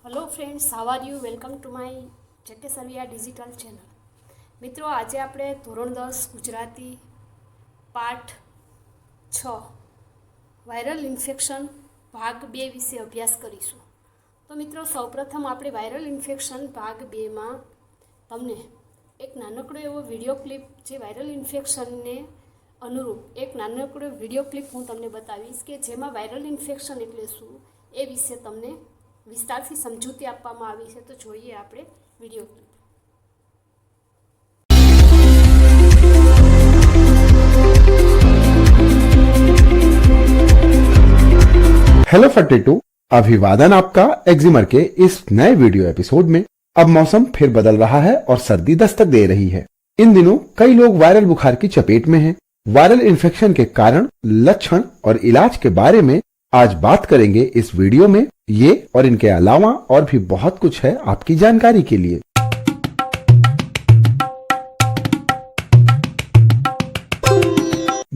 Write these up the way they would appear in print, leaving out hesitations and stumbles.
Hello friends, how are you? Welcome to my J K सर्विया digital channel. मित्रों, आज આપણે ધોરણ 10 ગુજરાતી પાઠ 6 વાયરલ ઇન્ફેક્શન ભાગ 2 વિશે અભ્યાસ કરીશું। તો મિત્રો, સૌપ્રથમ આપણે વાયરલ ઇન્ફેક્શન ભાગ 2 માં તમને એક નાનકડો એવો વિડિયો ક્લિપ જે વાયરલ ઇન્ફેક્શનને અનુરૂપ એક નાનકડો વિડિયો ક્લિપ હું તમને બતાવીશ કે જેમાં વાયરલ ઇન્ફેક્શન એટલે શું એ વિશે તમને વિસ્તારથી સમજૂતી આપવામાં આવી છે। તો જોઈએ આપણે વિડિયો ક્લિપ। हेलो फट्टे टू, अभिवादन आपका एक्जिमर के इस नए वीडियो एपिसोड में। अब मौसम फिर बदल रहा है और सर्दी दस्तक दे रही है। इन दिनों कई लोग वायरल बुखार की चपेट में हैं। वायरल इन्फेक्शन के कारण, लक्षण और इलाज के बारे में आज बात करेंगे इस वीडियो में। ये और इनके अलावा और भी बहुत कुछ है आपकी जानकारी के लिए।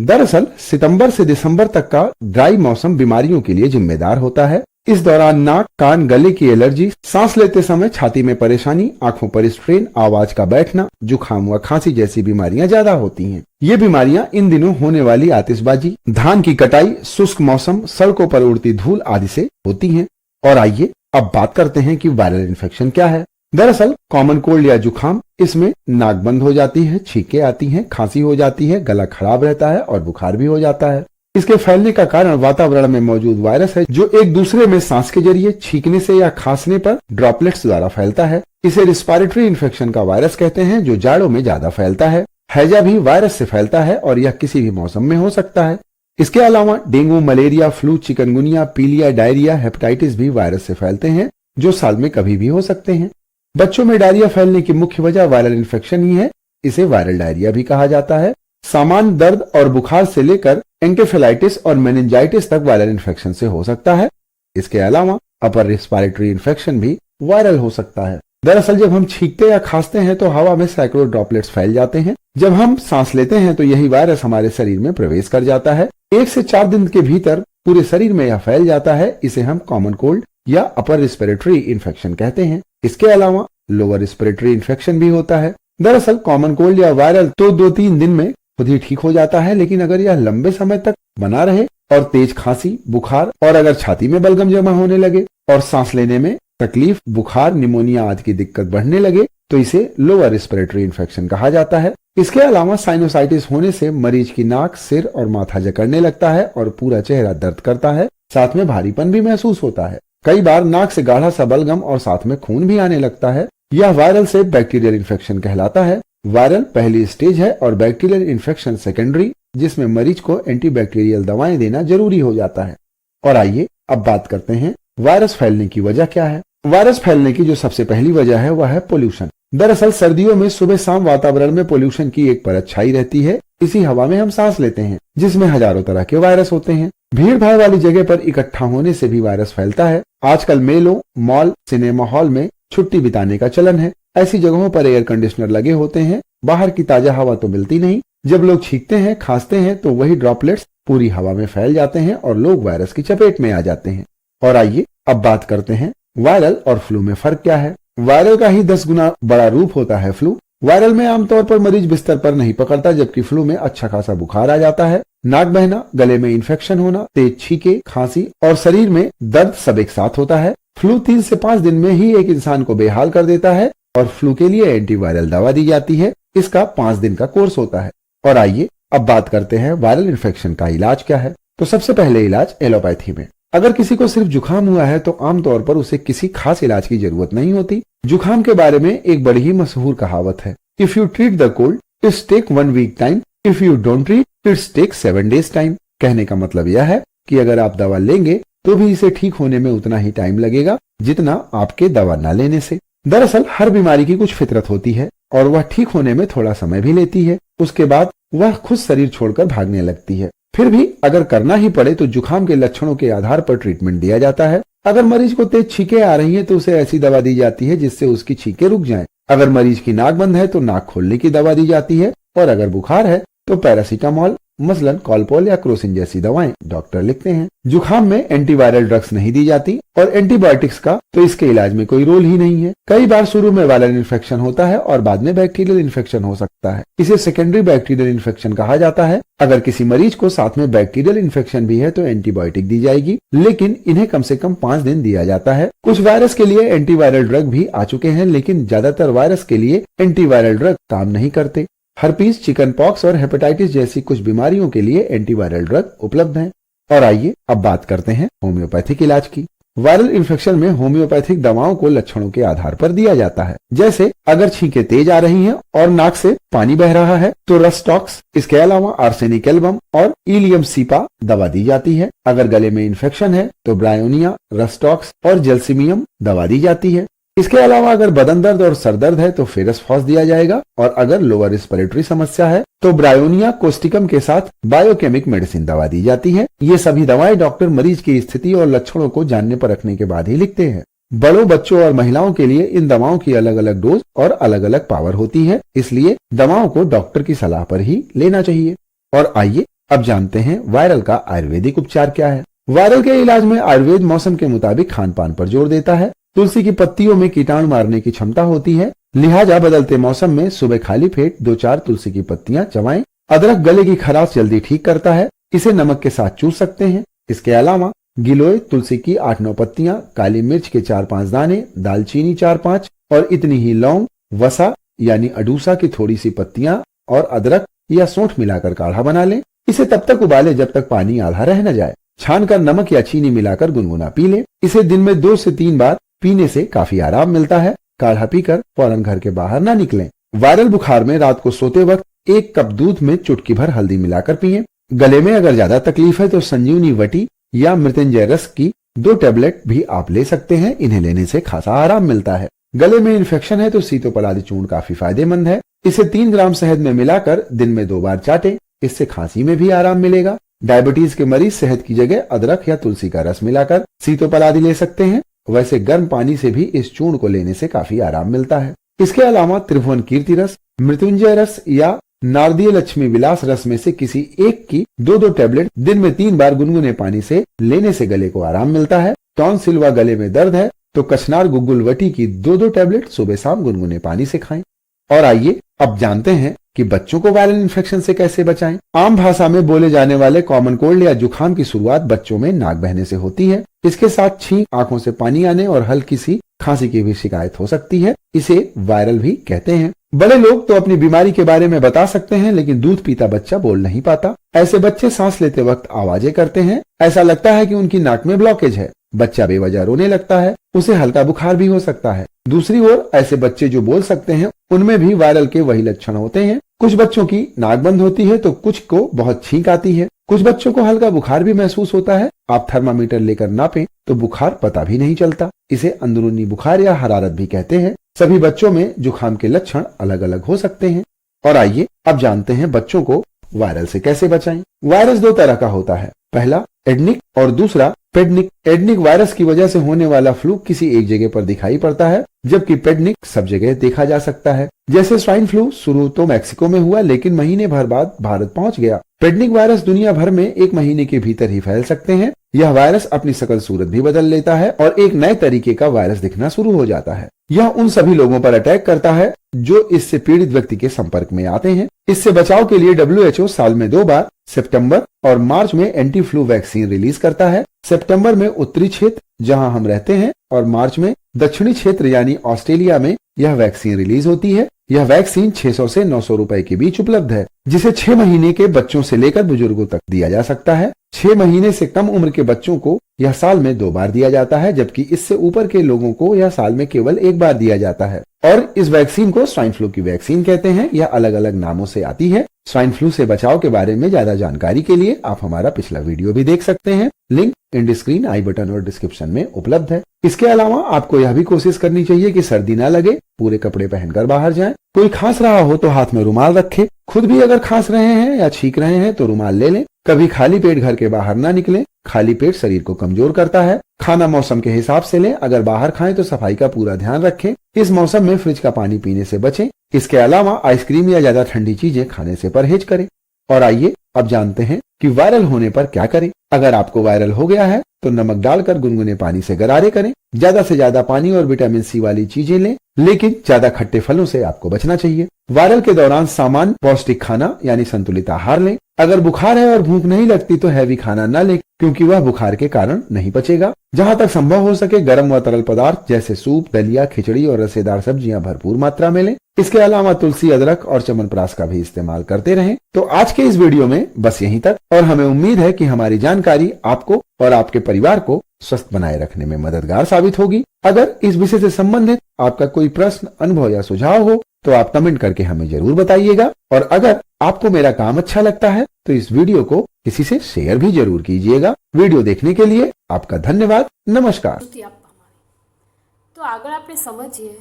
दरअसल सितंबर से दिसंबर तक का ड्राई मौसम बीमारियों के लिए जिम्मेदार होता है। इस दौरान नाक, कान, गले की एलर्जी, सांस लेते समय छाती में परेशानी, आंखों पर स्ट्रेन, आवाज का बैठना, जुकाम व खांसी जैसी बीमारियां ज्यादा होती हैं। ये बीमारियां इन दिनों होने वाली आतिशबाजी, धान की कटाई, शुष्क मौसम, सड़कों पर उड़ती धूल आदि से होती हैं। और आइए अब बात करते हैं कि वायरल इन्फेक्शन क्या है। दरअसल कॉमन कोल्ड या जुकाम, इसमें नाक बंद हो जाती है, छींकें आती हैं, खांसी हो जाती है, गला खराब रहता है और बुखार भी हो जाता है। इसके फैलने का कारण वातावरण में मौजूद वायरस है, जो एक दूसरे में सांस के जरिए, छींकने से या खांसने पर ड्रॉपलेट्स द्वारा फैलता है। इसे रिस्पायरेटरी इन्फेक्शन का वायरस कहते हैं, जो जाड़ों में ज्यादा फैलता है। हैजा भी वायरस से फैलता है और यह किसी भी मौसम में हो सकता है। इसके अलावा डेंगू, मलेरिया, फ्लू, चिकनगुनिया, पीलिया, डायरिया, हेपेटाइटिस भी वायरस से फैलते हैं, जो साल में कभी भी हो सकते हैं। बच्चों में डायरिया फैलने की मुख्य वजह वायरल इन्फेक्शन ही है। इसे वायरल डायरिया भी कहा जाता है। सामान्य दर्द और बुखार से लेकर एंकेफेलाइटिस और मेनिंजाइटिस तक वायरल इन्फेक्शन से हो सकता है। इसके अलावा अपर रिस्पायरेटरी इन्फेक्शन भी वायरल हो सकता है। दरअसल जब हम छींकते या खांसते हैं तो हवा में सैकड़ों ड्रॉपलेट्स फैल जाते हैं। जब हम सांस लेते हैं तो यही वायरस हमारे शरीर में प्रवेश कर जाता है। 1 से 4 दिन के भीतर पूरे शरीर में यह फैल जाता है। इसे हम कॉमन कोल्ड या अपर रिस्पिरेटरी इन्फेक्शन कहते हैं। इसके अलावा लोअर रिस्पिरेटरी इन्फेक्शन भी होता है। दरअसल कॉमन कोल्ड या वायरल तो 2-3 दिन में खुद ही ठीक हो जाता है, लेकिन अगर यह लंबे समय तक बना रहे और तेज खांसी, बुखार और अगर छाती में बलगम जमा होने लगे और सांस लेने में तकलीफ, बुखार, निमोनिया आदि की दिक्कत बढ़ने लगे तो इसे लोअर रिस्पिरेटरी इन्फेक्शन कहा जाता है। इसके अलावा साइनोसाइटिस होने से मरीज की नाक, सिर और माथा जकड़ने लगता है और पूरा चेहरा दर्द करता है। साथ में भारीपन भी महसूस होता है। कई बार नाक से गाढ़ा सा बलगम और साथ में खून भी आने लगता है। यह वायरल से बैक्टीरियल इन्फेक्शन कहलाता है। वायरल पहली स्टेज है और बैक्टीरियल इन्फेक्शन सेकेंडरी, जिसमें मरीज को एंटीबैक्टीरियल दवाएं देना जरूरी हो जाता है। और आइए अब बात करते हैं वायरस फैलने की वजह क्या है। वायरस फैलने की जो सबसे पहली वजह है वह है पोल्यूशन। दरअसल सर्दियों में सुबह शाम वातावरण में पोल्यूशन की एक परत छाई रहती है। इसी हवा में हम सांस लेते हैं, जिसमें हजारों तरह के वायरस होते हैं। भीड़ भाड़ वाली जगह पर इकट्ठा होने से भी वायरस फैलता है। आजकल मेलों, मॉल, सिनेमा हॉल में छुट्टी बिताने का चलन है। ऐसी जगहों पर एयर कंडीशनर लगे होते हैं। बाहर की ताजा हवा तो मिलती नहीं। जब लोग छींकते हैं, खांसते हैं तो वही ड्रॉपलेट्स पूरी हवा में फैल जाते हैं और लोग वायरस की चपेट में आ जाते हैं। और आइए अब बात करते हैं वायरल और फ्लू में फर्क क्या है। वायरल का ही 10 गुना बड़ा रूप होता है फ्लू। वायरल में आमतौर पर मरीज बिस्तर पर नहीं पकड़ता, जबकि फ्लू में अच्छा खासा बुखार आ जाता है। नाक बहना, गले में इन्फेक्शन होना, तेज छींके, खांसी और शरीर में दर्द सब एक साथ होता है। फ्लू 3 से 5 दिन में ही एक इंसान को बेहाल कर देता है और फ्लू के लिए एंटीवायरल दवा दी जाती है। इसका 5 दिन का कोर्स होता है। और आइए अब बात करते हैं वायरल इन्फेक्शन का इलाज क्या है। तो सबसे पहले इलाज एलोपैथी में। अगर किसी को सिर्फ जुकाम हुआ है तो आमतौर पर उसे किसी खास इलाज की जरूरत नहीं होती। जुकाम के बारे में एक बड़ी ही मशहूर कहावत है, if you treat the cold it's take 1 week time, if you don't treat it's take 7 days time. कहने का मतलब यह है कि अगर आप दवा लेंगे तो भी इसे ठीक होने में उतना ही टाइम लगेगा जितना आपके दवा न लेने से। दरअसल हर बीमारी की कुछ फितरत होती है और वह ठीक होने में थोड़ा समय भी लेती है। उसके बाद वह खुद शरीर छोड़कर भागने लगती है। फिर भी अगर करना ही पड़े तो जुकाम के लक्षणों के आधार पर ट्रीटमेंट दिया जाता है। अगर मरीज को तेज छींकें आ रही हैं तो उसे ऐसी दवा दी जाती है जिससे उसकी छींकें रुक जाएं। अगर मरीज की नाक बंद है तो नाक खोलने की दवा दी जाती है और अगर बुखार है तो पैरासीटामोल मसलन कॉलपोल या क्रोसिन जैसी दवाएं डॉक्टर लिखते हैं। जुकाम में एंटीवायरल ड्रग्स नहीं दी जाती और एंटीबायोटिक्स का तो इसके इलाज में कोई रोल ही नहीं है। कई बार शुरू में वायरल इन्फेक्शन होता है और बाद में बैक्टीरियल इन्फेक्शन हो सकता है। इसे सेकेंडरी बैक्टीरियल इन्फेक्शन कहा जाता है। अगर किसी मरीज को साथ में बैक्टीरियल इन्फेक्शन भी है तो एंटीबायोटिक दी जाएगी, लेकिन इन्हें कम से कम 5 दिन दिया जाता है। कुछ वायरस के लिए एंटीवायरल ड्रग भी आ चुके हैं, लेकिन ज्यादातर वायरस के लिए एंटीवायरल ड्रग काम नहीं करते। हर्पीस, चिकन पॉक्स और हेपेटाइटिस जैसी कुछ बीमारियों के लिए एंटीवायरल ड्रग उपलब्ध हैं। और आइए अब बात करते हैं होम्योपैथिक इलाज की। वायरल इन्फेक्शन में होम्योपैथिक दवाओं को लक्षणों के आधार पर दिया जाता है। जैसे अगर छींकें तेज आ रही हैं और नाक से पानी बह रहा है तो रस्टॉक्स, इसके अलावा आर्सेनिक एल्बम और इलियम सीपा दवा दी जाती है। अगर गले में इन्फेक्शन है तो ब्रायोनिया, रस्टॉक्स और जेल्सिमियम दवा दी जाती है। इसके अलावा अगर बदन दर्द और सर दर्द है तो फेरस फॉस दिया जाएगा और अगर लोअर रिस्पिरेटरी समस्या है तो ब्रायोनिया कोस्टिकम के साथ बायोकेमिक मेडिसिन दवा दी जाती है। ये सभी दवाएं डॉक्टर मरीज की स्थिति और लक्षणों को जानने परखने के बाद ही लिखते हैं। बड़ों, बच्चों और महिलाओं के लिए इन दवाओं की अलग अलग डोज और अलग अलग पावर होती है, इसलिए दवाओं को डॉक्टर की सलाह पर ही लेना चाहिए। और आइए अब जानते हैं वायरल का आयुर्वेदिक उपचार क्या है। वायरल के इलाज में आयुर्वेद मौसम के मुताबिक खान पान पर जोर देता है। तुलसी की पत्तियों में कीटाणु मारने की क्षमता होती है, लिहाजा बदलते मौसम में सुबह खाली पेट 2-4 तुलसी की पत्तियां चबाएं। अदरक गले की खराश जल्दी ठीक करता है, इसे नमक के साथ चूस सकते हैं। इसके अलावा गिलोय तुलसी की 8-9 पत्तियां, काली मिर्च के 4-5 दाने, दालचीनी 4-5 और इतनी ही लौंग, वसा यानी अडूसा की थोड़ी सी पत्तियां और अदरक या सौंठ मिलाकर काढ़ा बना लें। इसे तब तक उबाले जब तक पानी आधा रह न जाए। छानकर नमक या चीनी मिलाकर गुनगुना पी लें। इसे दिन में 2 से 3 बार पीने से काफी आराम मिलता है। काढ़ा पीकर फौरन घर के बाहर ना निकलें। वायरल बुखार में रात को सोते वक्त 1 कप दूध में चुटकी भर हल्दी मिलाकर पिएं। गले में अगर ज्यादा तकलीफ है तो संजीवनी वटी या मृत्युंजय रस की 2 टैबलेट भी आप ले सकते हैं। इन्हें लेने से खासा आराम मिलता है। गले में इन्फेक्शन है तो सीतोपलादी चूर्ण काफी फायदेमंद है। इसे 3 ग्राम शहद में मिलाकर दिन में 2 बार चाटें, इससे खांसी में भी आराम मिलेगा। डायबिटीज के मरीज शहद की जगह अदरक या तुलसी का रस मिलाकर सीतोपलादी ले सकते हैं। वैसे गर्म पानी से भी इस चूर्ण को लेने से काफी आराम मिलता है। इसके अलावा त्रिभुवन कीर्ति रस, मृत्युंजय रस या नारदीय लक्ष्मी विलास रस में से किसी एक की 2-2 टैबलेट दिन में 3 बार गुनगुने पानी से लेने से गले को आराम मिलता है। टॉन्सिल व गले में दर्द है तो कचनार गुग्गुलवटी की 2-2 टैबलेट सुबह शाम गुनगुने पानी से खाएं। और आइए अब जानते हैं कि बच्चों को वायरल इन्फेक्शन से कैसे बचाएं। आम भाषा में बोले जाने वाले कॉमन कोल्ड या जुकाम की शुरुआत बच्चों में नाक बहने से होती है। इसके साथ छींक, आंखों से पानी आने और हल्की सी खांसी की भी शिकायत हो सकती है। इसे वायरल भी कहते हैं। बड़े लोग तो अपनी बीमारी के बारे में बता सकते हैं, लेकिन दूध पीता बच्चा बोल नहीं पाता। ऐसे बच्चे सांस लेते वक्त आवाजें करते हैं। ऐसा लगता है कि उनकी नाक में ब्लॉकेज है। बच्चा बेवजह रोने लगता है। उसे हल्का बुखार भी हो सकता है। दूसरी ओर ऐसे बच्चे जो बोल सकते हैं उनमें भी वायरल के वही लक्षण होते हैं। कुछ बच्चों की नाक बंद होती है तो कुछ को बहुत छींक आती है। कुछ बच्चों को हल्का बुखार भी महसूस होता है। आप थर्मामीटर लेकर नापें तो बुखार पता भी नहीं चलता। इसे अंदरूनी बुखार या हरारत भी कहते हैं। सभी बच्चों में जुकाम के लक्षण अलग अलग हो सकते हैं। और आइए अब जानते हैं बच्चों को वायरल से कैसे बचाएं। वायरस 2 तरह का होता है, पहला एडनिक और दूसरा पेडनिक। एडनिक वायरस की वजह से होने वाला फ्लू किसी एक जगह पर दिखाई पड़ता है, जबकि पेडनिक सब जगह देखा जा सकता है। जैसे स्वाइन फ्लू शुरू तो मैक्सिको में हुआ, लेकिन महीने भर बाद भारत पहुंच गया। पेडनिक वायरस दुनिया भर में 1 महीने के भीतर ही फैल सकते हैं। यह वायरस अपनी शकल सूरत भी बदल लेता है और एक नए तरीके का वायरस दिखना शुरू हो जाता है। यह उन सभी लोगों पर अटैक करता है जो इससे पीड़ित व्यक्ति के संपर्क में आते हैं। इससे बचाव के लिए WHO साल में 2 बार सितंबर और मार्च में एंटी फ्लू वैक्सीन रिलीज करता है। सितंबर में उत्तरी क्षेत्र जहां हम रहते हैं और मार्च में दक्षिणी क्षेत्र यानी ऑस्ट्रेलिया में यह वैक्सीन रिलीज होती है। यह वैक्सीन 600 से 900 रुपए के बीच उपलब्ध है, जिसे 6 महीने के बच्चों से लेकर बुजुर्गों तक दिया जा सकता है। 6 महीने से कम उम्र के बच्चों को यह साल में 2 बार दिया जाता है, जबकि इससे ऊपर के लोगों को यह साल में केवल 1 बार दिया जाता है। और इस वैक्सीन को स्वाइन फ्लू की वैक्सीन कहते हैं। यह अलग अलग नामों से आती है। स्वाइन फ्लू से बचाव के बारे में ज्यादा जानकारी के लिए आप हमारा पिछला वीडियो भी देख सकते हैं। लिंक इंड स्क्रीन, आई बटन और डिस्क्रिप्शन में उपलब्ध है। इसके अलावा आपको यह भी कोशिश करनी चाहिए कि सर्दी ना लगे, पूरे कपड़े पहनकर बाहर जाएं। कोई खांस रहा हो तो हाथ में रुमाल रखें। खुद भी अगर खांस रहे हैं या छींक रहे हैं तो रुमाल ले लें। कभी खाली पेट घर के बाहर ना निकलें। खाली पेट शरीर को कमजोर करता है। खाना मौसम के हिसाब से लें। अगर बाहर खाएं तो सफाई का पूरा ध्यान रखें। इस मौसम में फ्रिज का पानी पीने से बचें। इसके अलावा आइसक्रीम या ज्यादा ठंडी चीजें खाने से परहेज करें। और आइए अब जानते हैं कि वायरल होने पर क्या करें। अगर आपको वायरल हो गया है तो नमक डालकर गुनगुने पानी से गरारे करें। ज्यादा से ज्यादा पानी और विटामिन सी वाली चीजें लें, लेकिन ज्यादा खट्टे फलों से आपको बचना चाहिए। वायरल के दौरान सामान्य पौष्टिक खाना यानी संतुलित आहार लें। अगर बुखार है और भूख नहीं लगती तो हैवी खाना न लें, क्योंकि वह बुखार के कारण नहीं पचेगा। जहां तक संभव हो सके गर्म व तरल पदार्थ जैसे सूप, दलिया, खिचड़ी और रसेदार सब्जियां भरपूर मात्रा में लें। इसके अलावा तुलसी, अदरक और च्यवनप्राश का भी इस्तेमाल करते रहें। तो आज के इस वीडियो में बस यहीं तक, और हमें उम्मीद है कि हमारी जानकारी आपको और आपके परिवार को स्वस्थ बनाए रखने में मददगार साबित होगी। अगर इस विषय से संबंधित आपका कोई प्रश्न, अनुभव या सुझाव हो तो आप कमेंट करके हमें जरूर बताइएगा। और अगर आपको मेरा काम अच्छा लगता है तो इस वीडियो को किसी से शेयर भी जरूर कीजिएगा। वीडियो देखने के लिए आपका धन्यवाद। नमस्कार। જાગૃતિ આપવા માંગે તો આગળ આપણે સમજીએ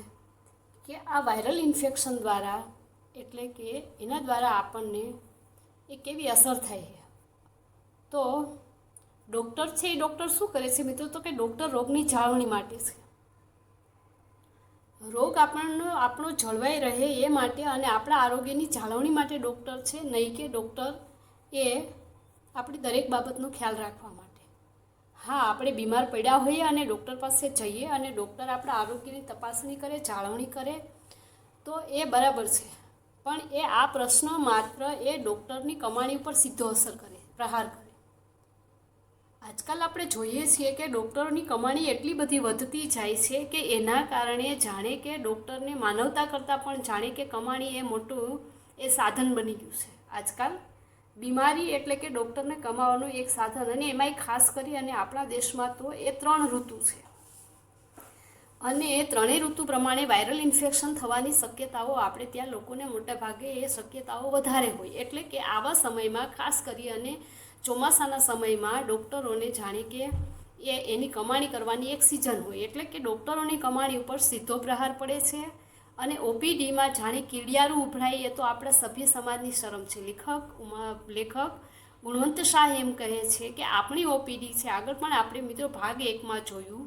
કે આ વાયરલ ઇન્ફેક્શન દ્વારા એટલે કે એના દ્વારા આપણને એ કેવી અસર થાય છે। તો ડૉક્ટર છે એ ડૉક્ટર શું કરે છે મિત્રો, તો કે ડૉક્ટર રોગની જાળવણી માટે છે। રોગ આપણો જળવાઈ રહે એ માટે અને આપણા આરોગ્યની જાળવણી માટે ડૉક્ટર છે, નહીં કે ડૉક્ટર એ આપણી દરેક બાબતનો ખ્યાલ રાખવા માટે। હા, આપણે બીમાર પડ્યા હોઈએ અને ડૉક્ટર પાસે જઈએ અને ડૉક્ટર આપણા આરોગ્યની તપાસણી કરે, જાળવણી કરે તો એ બરાબર છે, પણ એ આ પ્રશ્ન માત્ર એ ડૉક્ટરની કમાણી ઉપર સીધો અસર કરે, પ્રહાર કરે। આજકાલ આપણે જોઈએ છીએ કે ડૉક્ટરોની કમાણી એટલી બધી વધતી જાય છે કે એના કારણે જાણે કે ડૉક્ટરને માનવતા કરતાં પણ જાણે કે કમાણી એ મોટું એ સાધન બની ગયું છે। આજકાલ બીમારી એટલે કે ડૉક્ટરને કમાવાનું એક સાધન, અને એમાંય ખાસ કરી અને આપણા દેશમાં તો એ 3 ઋતુ છે અને એ ત્રણેય ઋતુ પ્રમાણે વાયરલ ઇન્ફેક્શન થવાની શક્યતાઓ આપણે ત્યાં લોકોને મોટા ભાગે એ શક્યતાઓ વધારે હોય। એટલે કે આવા સમયમાં ખાસ કરી અને ચોમાસાના સમયમાં ડૉક્ટરોને જાણે કે એની કમાણી કરવાની એક સિઝન હોય, એટલે કે ડૉક્ટરોની કમાણી ઉપર સીધો પ્રહાર પડે છે અને ઓપીડીમાં જાણે કીડિયારું ઉભરાય એ તો આપણા સભ્ય સમાજની શરમ છે। લેખક ગુણવંત શાહ એમ કહે છે કે આપણી ઓપીડી છે, આગળ પણ આપણે મિત્રો ભાગ 1માં જોયું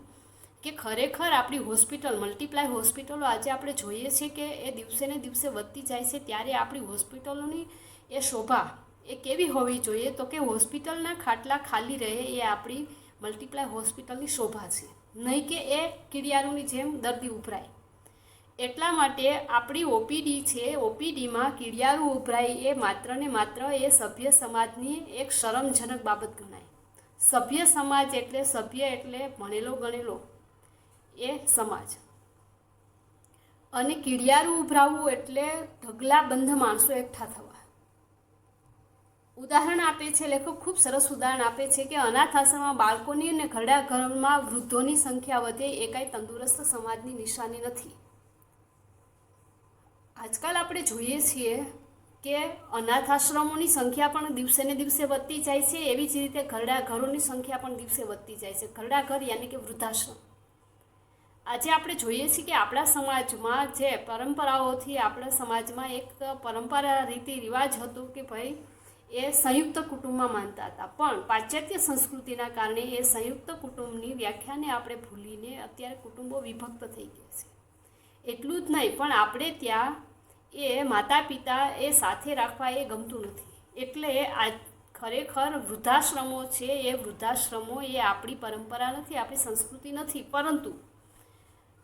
કે ખરેખર આપણી હોસ્પિટલ, મલ્ટીપ્લાય હોસ્પિટલો આજે આપણે જોઈએ છીએ કે એ દિવસે ને દિવસે વધતી જાય છે, ત્યારે આપણી હોસ્પિટલોની એ શોભા એ કેવી હોવી જોઈએ, તો કે હોસ્પિટલના ખાટલા ખાલી રહે એ આપણી મલ્ટીપ્લાય હોસ્પિટલની શોભા છે, નહીં કે એ કીડિયારુની જેમ દર્દી ઉભરાય। એટલા માટે આપણી ઓપીડી છે, ઓપીડીમાં કીડિયારું ઉભરાય એ માત્ર ને માત્ર એ સભ્ય સમાજની એક શરમજનક બાબત ગણાય। સભ્ય સમાજ એટલે સભ્ય એટલે ભણેલો ગણેલો એ સમાજ, અને કીડિયારું ઉભરાવવું એટલે ઢગલાબંધ માણસો એકઠા થવા। ઉદાહરણ આપે છે લેખક, ખૂબ સરસ ઉદાહરણ આપે છે કે અનાથ આશ્રમમાં બાળકોની અને ઘરડા ઘરમાં વૃદ્ધોની સંખ્યા વધે એ કાંઈ તંદુરસ્ત સમાજની નિશાની નથી। આજકાલ આપણે જોઈએ છીએ કે અનાથ આશ્રમોની સંખ્યા પણ દિવસે ને દિવસે વધતી જાય છે, એવી જ રીતે ઘરડા ઘરોની સંખ્યા પણ દિવસે વધતી જાય છે। ઘરડા ઘર યાની કે વૃદ્ધાશ્રમ। આજે આપણે જોઈએ છીએ કે આપણા સમાજમાં જે પરંપરાઓથી આપણા સમાજમાં એક પરંપરા રીતિ રિવાજ હતો કે ભાઈ એ સંયુક્ત કુટુંબમાં માનતા હતા, પણ પાશ્ચાત્ય સંસ્કૃતિના કારણે એ સંયુક્ત કુટુંબની વ્યાખ્યાને આપણે ભૂલીને અત્યારે કુટુંબો વિભક્ત થઈ ગયા છે। એટલું જ નહીં, પણ આપણે ત્યાં એ માતા પિતા એ સાથે રાખવા એ ગમતું નથી, એટલે આ ખરેખર વૃદ્ધાશ્રમો છે એ વૃદ્ધાશ્રમો એ આપણી પરંપરા નથી, આપણી સંસ્કૃતિ નથી, પરંતુ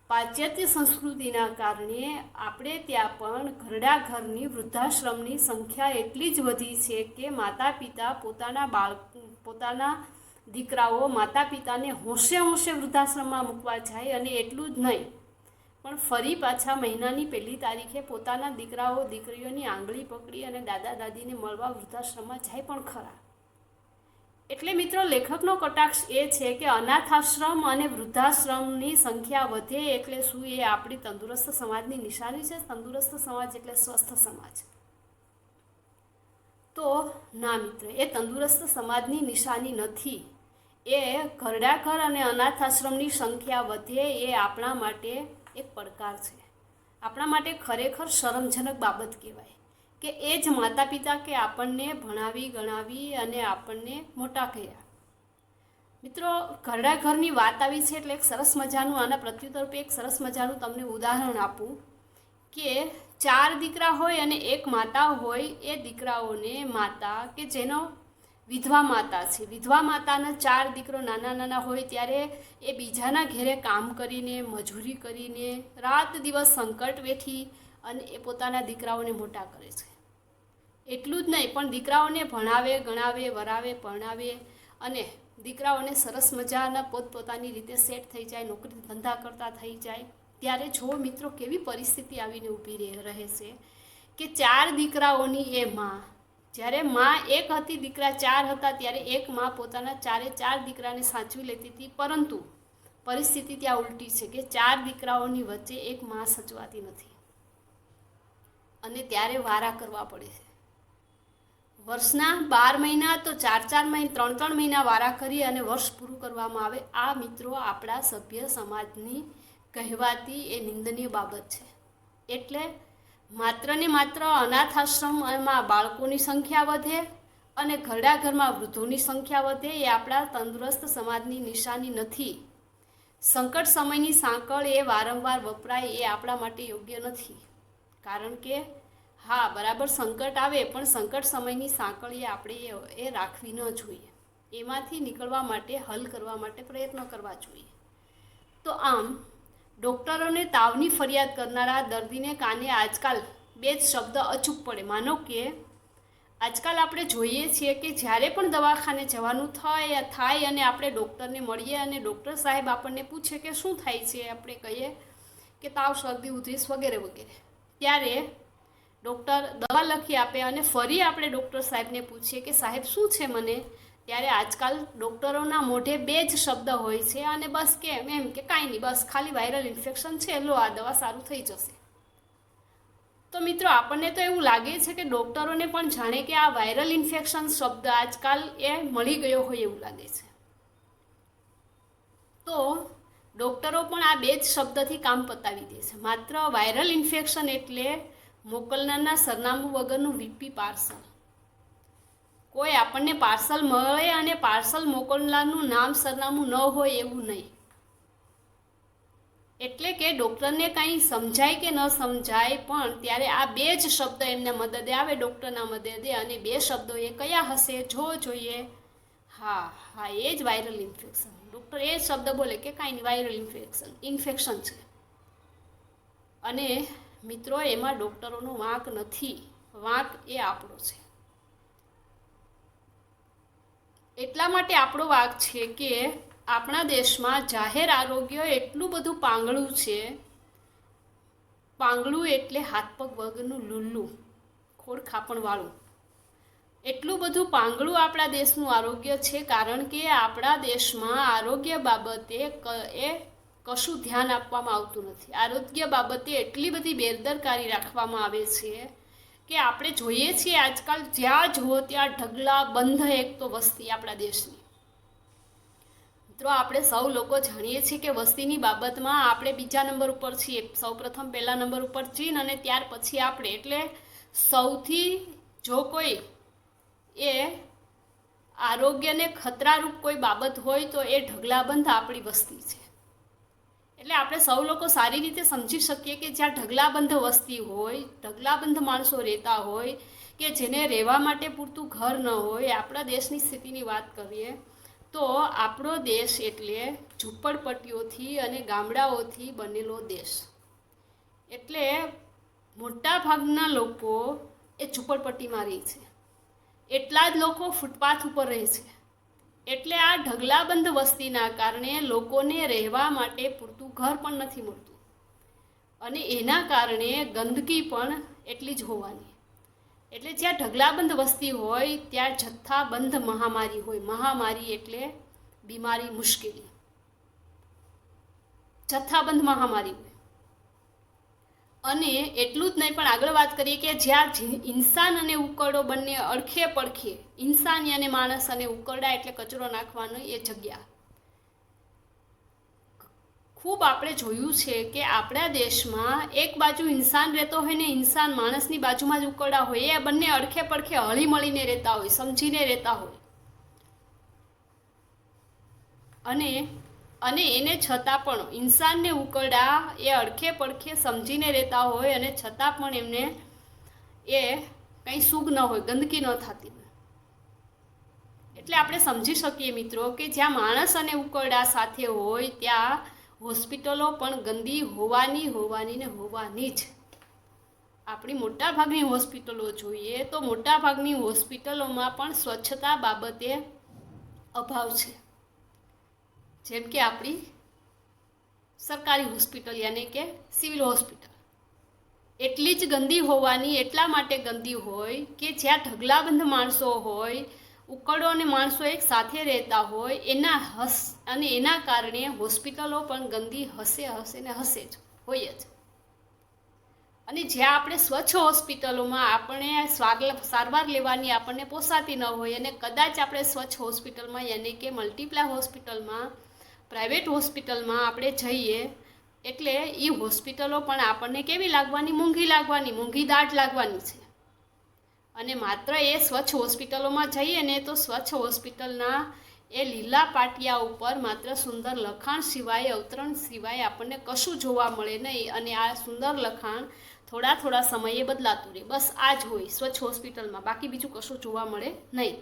પાશ્ચાત્ય સંસ્કૃતિના કારણે આપણે ત્યાં પણ ઘરડા ઘરની વૃદ્ધાશ્રમની સંખ્યા એટલી જ વધી છે કે માતા પિતા પોતાના દીકરાઓ માતા પિતાને હોંશે હોંશે વૃદ્ધાશ્રમમાં મૂકવા જાય, અને એટલું જ નહીં પણ ફરી પાછા મહિનાની 1લી તારીખે પોતાના દીકરાઓ દીકરીઓની આંગળી પકડી અને દાદા દાદીને મળવા વૃદ્ધાશ્રમમાં જાય પણ ખરા। એટલે મિત્રો લેખકનો કટાક્ષ એ છે કે અનાથ આશ્રમ અને વૃદ્ધાશ્રમની સંખ્યા વધે એટલે શું એ આપણી તંદુરસ્ત સમાજની નિશાની છે? તંદુરસ્ત સમાજ એટલે સ્વસ્થ સમાજ? તો ના મિત્ર, એ તંદુરસ્ત સમાજની નિશાની નથી। એ ઘરડા ઘર અને અનાથ આશ્રમની સંખ્યા વધે એ આપણા માટે એક પડકાર છે, આપણા માટે ખરેખર શરમજનક બાબત કહેવાય કે એ જ માતા પિતા કે આપણને ભણાવી ગણાવી અને આપણને મોટા કર્યા। મિત્રો, ઘરડા ઘરની વાત આવી છે એટલે એક સરસ મજાનું આના પ્રત્યુત્તર રૂપે એક સરસ મજાનું તમને ઉદાહરણ આપું કે 4 દીકરા હોય અને એક માતા હોય, એ દીકરાઓને માતા કે જેનો વિધવા માતા છે, વિધવા માતાના 4 દીકરો નાના નાના હોય ત્યારે એ બીજાના ઘેરે કામ કરીને, મજૂરી કરીને, રાત દિવસ સંકટ વેઠી અને એ પોતાના દીકરાઓને મોટા કરે છે. એટલું જ નહીં પણ દીકરાઓને ભણાવે, ગણાવે, વરાવે, પરણાવે અને દીકરાઓને સરસ મજાના પોતપોતાની રીતે સેટ થઈ જાય, નોકરી ધંધા કરતા થઈ જાય. ત્યારે જો મિત્રો કેવી પરિસ્થિતિ આવીને ઊભી રહે છે કે 4 દીકરાઓની એ માં, જ્યારે માં એક હતી, દીકરા 4 હતા, ત્યારે એક માં પોતાના 4 દીકરાને સાચવી લેતી હતી. પરંતુ પરિસ્થિતિ ત્યાં ઉલટી છે કે 4 દીકરાઓની વચ્ચે એક માં સચવાતી નથી અને ત્યારે વારા કરવા પડે છે. વર્ષના 12 મહિના તો 4 મહિના, 3 મહિના વારા કરી અને વર્ષ પૂરું કરવામાં આવે. આ મિત્રો આપણા સભ્ય સમાજની કહેવાતી એ નિંદનીય બાબત છે. એટલે માત્ર ને માત્ર અનાથ આશ્રમમાં બાળકોની સંખ્યા વધે અને ઘરડા ઘરમાં વૃદ્ધોની સંખ્યા વધે એ આપણા તંદુરસ્ત સમાજની નિશાની નથી. સંકટ સમયની સાંકળ એ વારંવાર વપરાય એ આપણા માટે યોગ્ય નથી. કારણ કે હા, બરાબર સંકટ આવે પણ સંકટ સમયની સાંકળ આપણે એ રાખવી ન જોઈએ. એમાંથી નીકળવા માટે, હલ કરવા માટે પ્રયત્નો કરવા જોઈએ. તો આમ ડૉક્ટરોને તાવની ફરિયાદ કરનારા દર્દીને કાને આજકાલ 2 જ શબ્દ અચૂક પડે. માનો કે આજકાલ આપણે જોઈએ છીએ કે જ્યારે પણ દવાખાને જવાનું થાય અને આપણે ડૉક્ટરને મળીએ અને ડૉક્ટર સાહેબ આપણને પૂછે કે શું થાય છે, આપણે કહીએ કે તાવ, શરદી, ઉધરસ વગેરે વગેરે, ત્યારે ડૉક્ટર દવા લખી આપે અને ફરી આપણે ડૉક્ટર સાહેબને પૂછીએ કે સાહેબ શું છે મને, ત્યારે આજકાલ ડૉક્ટરોના મોઢે 2 જ શબ્દ હોય છે અને બસ કે એમ કે કાંઈ નહીં, બસ ખાલી વાયરલ ઇન્ફેક્શન છે, લો આ દવા સારું થઈ જશે. તો મિત્રો આપણને તો એવું લાગે છે કે ડૉક્ટરોને પણ જાણે કે આ વાયરલ ઇન્ફેક્શન શબ્દ આજકાલ એ મળી ગયો હોય એવું લાગે છે. તો ડૉક્ટરો પણ આ 2 જ શબ્દથી કામ પતાવી દે છે. માત્ર વાયરલ ઇન્ફેક્શન એટલે મોકલનારના સરનામું વગરનું વીપી પાર્સલ. કોઈ આપણને પાર્સલ મળે અને પાર્સલ મોકલનારનું નામ સરનામું ન હોય એવું નહીં. એટલે કે ડૉક્ટરને કંઈ સમજાય કે ન સમજાય પણ ત્યારે આ 2 જ શબ્દ એમને મદદે આવે, ડૉક્ટરના મદદે. અને 2 શબ્દો એ કયા હશે જો જોઈએ? હા, એ જ વાયરલ ઇન્ફેક્શન. ડૉક્ટર એ શબ્દ બોલે કે કાંઈ નહીં, વાયરલ ઇન્ફેક્શન છે. અને મિત્રો એમાં ડૉક્ટરોનો વાંક નથી, વાંક એ આપણો છે. એટલા માટે આપણો વાંક છે કે આપણા દેશમાં જાહેર આરોગ્ય એટલું બધું પાંગળું છે. પાંગળું એટલે હાથ પગ વગરનું લુલ્લું, ખોડ ખાપણવાળું. એટલું બધું પાંગળું આપણા દેશનું આરોગ્ય છે કારણ કે આપણા દેશમાં આરોગ્ય બાબતે એ કશું ધ્યાન આપવામાં આવતું નથી. આરોગ્ય બાબતે એટલી બધી બેદરકારી રાખવામાં આવે છે કે આપણે જોઈએ છીએ આજકાલ જ્યાં જુઓ ત્યાં ઢગલા બંધ એક તો વસ્તી આપણા દેશની. મિત્રો આપણે સૌ લોકો જાણીએ છીએ કે વસ્તીની બાબતમાં આપણે બીજા નંબર ઉપર છીએ. સૌપ્રથમ પહેલા નંબર ઉપર ચીન અને ત્યાર પછી આપણે. એટલે સૌથી જો કોઈ એ આરોગ્યને ખતરારૂપ કોઈ બાબત હોય તો એ ઢગલાબંધ આપણી વસ્તી છે. એટલે આપણે સૌ લોકો સારી રીતે સમજી શકીએ કે જ્યાં ઢગલાબંધ વસ્તી હોય, ઢગલાબંધ માણસો રહેતા હોય, કે જેને રહેવા માટે પૂરતું ઘર ન હોય. આપણા દેશની સ્થિતિની વાત કરીએ તો આપણો દેશ એટલે ઝૂંપડપટ્ટીઓથી અને ગામડાઓથી બનેલો દેશ. એટલે મોટા ભાગના લોકો એ ઝૂંપડપટ્ટીમાં રહે છે. એટલા જ લોકો ફૂટપાથ ઉપર રહે છે. એટલે આ ઢગલાબંધ વસ્તીના કારણે લોકોને રહેવા માટે પૂરતું ઘર પણ નથી મળતું અને એના કારણે ગંદકી પણ એટલી જ હોવાની. એટલે જ્યાં ઢગલાબંધ વસ્તી હોય ત્યાં જથ્થાબંધ મહામારી હોય. મહામારી એટલે બીમારી, મુશ્કેલી, જથ્થાબંધ મહામારી હોય. અને એટલું જ નહીં પણ આગળ વાત કરીએ કે જ્યાં ઇન્સાન અને ઉકરડો બંને અડખે પડખે, ઇન્સાની અને માણસ અને ઉકરડા એટલે કચરો નાખવાનો એ જગ્યા. ખૂબ આપણે જોયું છે કે આપણા દેશમાં એક બાજુ ઇન્સાન રહેતો હોય ને ઇન્સાન માણસની બાજુમાં જ ઉકરડા હોય. એ બંને અડખે પડખે હળી મળીને રહેતા હોય, સમજીને રહેતા હોય. અને અને એને છતાં પણ ઇન્સાનને ઉકરડા એ અડખે પડખે સમજીને રહેતા હોય અને છતાં પણ એમને એ કંઈ સુગ ન હોય, ગંદકી ન થતી હોય. એટલે આપણે સમજી શકીએ મિત્રો કે જ્યાં માણસ અને ઉકરડા સાથે હોય ત્યાં હોસ્પિટલો પણ ગંદી હોવાની જ. આપણી મોટાભાગની હોસ્પિટલો જોઈએ તો મોટાભાગની હોસ્પિટલોમાં પણ સ્વચ્છતા બાબતે અભાવ છે. જેમ કે આપણી સરકારી હોસ્પિટલ યાની કે સિવિલ હોસ્પિટલ એટલી જ ગંદી હોવાની એટલા માટે ગંદી હોય કે જ્યાં ઢગલાબંધ માણસો હોય, ઉકરડો અને માણસો એક સાથે રહેતા હોય એના કારણે હોસ્પિટલો પણ ગંદી હશે જ હોય જ. અને જ્યાં આપણે સ્વચ્છ હોસ્પિટલોમાં આપણે સારવાર લેવાની આપણને પોસાતી ન હોય અને કદાચ આપણે સ્વચ્છ હોસ્પિટલમાં યાની કે મલ્ટીપ્લાય હોસ્પિટલમાં, પ્રાઇવેટ હોસ્પિટલમાં આપણે જઈએ એટલે એ હોસ્પિટલો પણ આપણને કેવી લાગવાની? મોંઘી દાટ લાગવાની છે. અને માત્ર એ સ્વચ્છ હોસ્પિટલોમાં જઈએ ને તો સ્વચ્છ હોસ્પિટલના એ લીલા પાટિયા ઉપર માત્ર સુંદર લખાણ સિવાય, અવતરણ સિવાય આપણને કશું જોવા મળે નહીં. અને આ સુંદર લખાણ થોડા સમયે બદલાતું રહે. બસ આ જ હોય સ્વચ્છ હોસ્પિટલમાં, બાકી બીજું કશું જોવા મળે નહીં.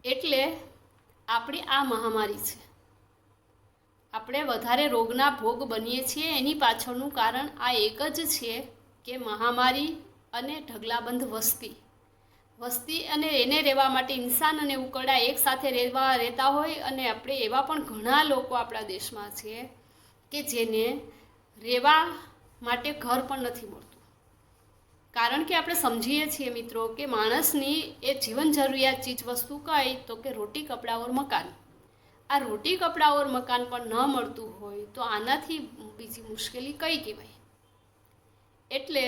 એટલે આપણી આ મહામારી છે. આપણે વધારે રોગના ભોગ બનીએ છીએ એની પાછળનું કારણ આ એક જ છે કે મહામારી અને ઢગલાબંધ વસ્તી અને એને રહેવા માટે ઇન્સાન અને ઉકરડા એક સાથે રહેતા હોય. અને આપણે એવા પણ ઘણા લોકો આપણા દેશમાં છે કે જેને રહેવા માટે ઘર પણ નથી મળતું. કારણ કે આપણે સમજીએ છીએ મિત્રો કે માણસની એ જીવન જરૂરિયાત ચીજ વસ્તુ કઈ તો કે રોટી, કપડાં ઓર મકાન. આ રોટી, કપડાં ઓર મકાન પણ ન મળતું હોય તો આનાથી બીજી મુશ્કેલી કઈ કહેવાય? એટલે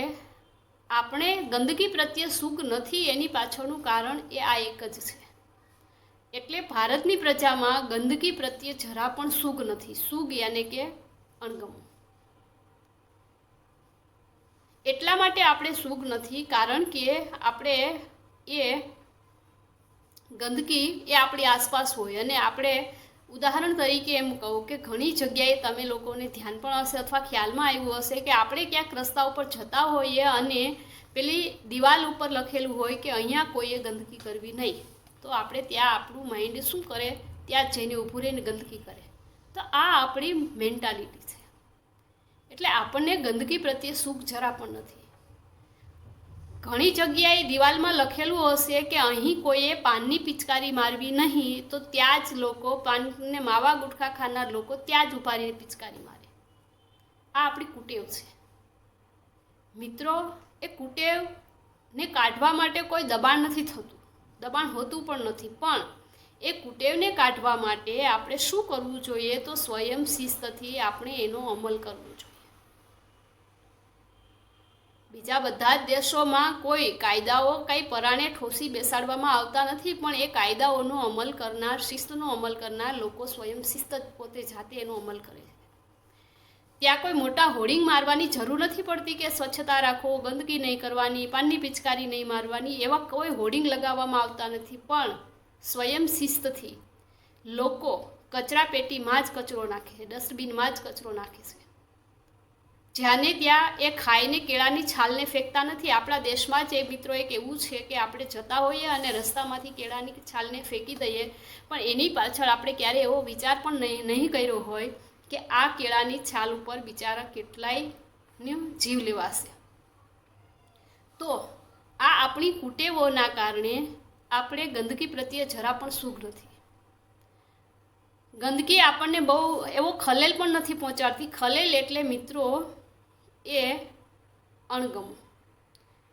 આપણે ગંદકી પ્રત્યે સુગ નથી એની પાછળનું કારણ એ આ એક જ છે. એટલે ભારતની પ્રજામાં ગંદકી પ્રત્યે જરા પણ સુગ નથી. સુગ યાને કે અણગમો. એટલા માટે આપણે સુગ નથી કારણ કે આપણે એ ગંદકી એ આપણી આસપાસ હોય. અને આપણે ઉદાહરણ તરીકે એમ કહું કે ઘણી જગ્યાએ તમે લોકોને ધ્યાન પણ હશે અથવા ખ્યાલમાં આવ્યું હશે કે આપણે ક્યાંક રસ્તા ઉપર જતા હોઈએ અને પેલી દિવાલ ઉપર લખેલું હોય કે અહીંયા કોઈએ ગંદકી કરવી નહીં, તો આપણે ત્યાં આપણું માઇન્ડ શું કરે? ત્યાં જઈને ઊભું રહીને ગંદકી કરે. તો આ આપણી મેન્ટાલિટી છે. એટલે આપણને ગંદકી પ્રત્યે સુખ જરા પણ નથી. ઘણી જગ્યાએ દિવાલમાં લખેલું હશે કે અહીં કોઈએ પાનની પિચકારી મારવી નહીં, તો ત્યાં જ લોકો પાનને માવા ગુટખા ખાનાર લોકો ત્યાં જ ઉભા રહીને પિચકારી મારે. આ આપણી કુટેવ છે મિત્રો. એ કુટેવને કાઢવા માટે કોઈ દબાણ નથી થતું, દબાણ હોતું પણ નથી. પણ એ કુટેવને કાઢવા માટે આપણે શું કરવું જોઈએ? તો સ્વયં શિસ્તથી આપણે એનો અમલ કરવો જોઈએ. બીજા બધા જ દેશોમાં કોઈ કાયદાઓ કંઈ પરાણે ઠોસી બેસાડવામાં આવતા નથી, પણ એ કાયદાઓનો અમલ કરનાર, શિસ્તનો અમલ કરનાર લોકો સ્વયં શિસ્ત પોતે જાતે એનો અમલ કરે છે. ત્યાં કોઈ મોટા હોર્ડિંગ મારવાની જરૂર નથી પડતી કે સ્વચ્છતા રાખો, ગંદકી નહીં કરવાની, પાનની પિચકારી નહીં મારવાની. એવા કોઈ હોર્ડિંગ લગાવવામાં આવતા નથી. પણ સ્વયં શિસ્તથી લોકો કચરા પેટીમાં જ કચરો નાખે, ડસ્ટબિનમાં જ કચરો નાખે છે. જ્યાંને ત્યાં એ ખાઈને કેળાની છાલને ફેંકતા નથી. આપણા દેશમાં જ એ મિત્રો એક એવું છે કે આપણે જતા હોઈએ અને રસ્તામાંથી કેળાની છાલને ફેંકી દઈએ, પણ એની પાછળ આપણે ક્યારે એવો વિચાર પણ નહીં કર્યો હોય કે આ કેળાની છાલ ઉપર બિચારા કેટલાયનો જીવ લેવાશે. તો આ આપણી કુટેવોના કારણે આપણે ગંદકી પ્રત્યે જરા પણ સુખ નથી. ગંદકી આપણને બહુ એવો ખલેલ પણ નથી પહોંચાડતી. ખલેલ એટલે મિત્રો એ અણગમો.